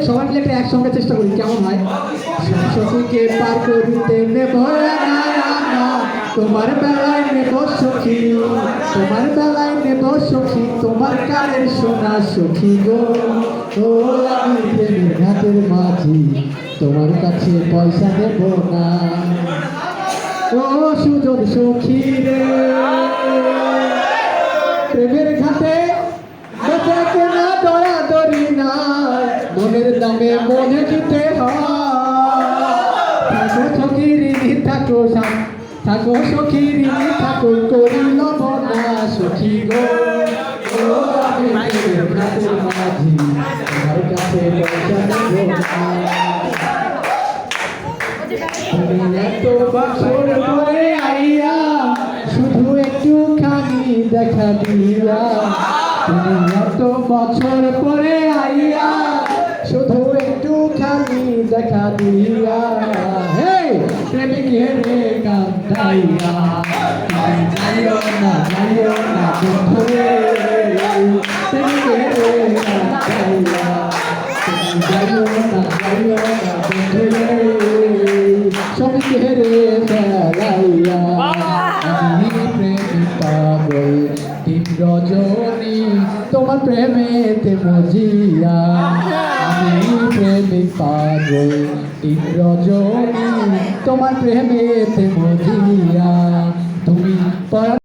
সবাই মিলে একটা একসঙ্গে চেষ্টা করি, কেমন হয়? সখীকে পার করিতে নেব না, তোমার বেলায় নেব সখী, তোমার বেলায় নেব সখী, তোমার কানের সোনা সখী গো। ও আমি প্রেমের ঘাটের মাঝি, তোমার কাছে পয়সা দেব না। ও সুজন সখী রে, প্রেমের ঘাটে বেচা কেনা দরাদরি নাই, মনের দামে মনে দিতে হয়। থাকো সখী ঋণী থাকো, থাকো সখী ঋণী থাকো, করিল না সখী গো। ও আমি প্রেমের ঘাটের মাঝি, তোমার কাছে পয়সা দেব না। তুমি এত বছর পরে আইয়া শুধু একটুখানি দেখা দিয়া, তুমি এত বছর পরে আইয়া শুধু একটুখানি দেখা দিয়া, হে প্রেমিক রে কান্দাইয়া, তুমি যাইও না বন্ধু রে, প্রেমিক রে কান্দাইয়া, তুমি যাইও না বন্ধু রে, সবকে রে ফেলাইয়া। আমি প্রেমিক পাগল দিন রজনী, তোমার প্রেমেতে মজিয়া। আমি প্রেমিক পাগল দিন রজনী, তোমার প্রেমেতে মজিয়া। তুমি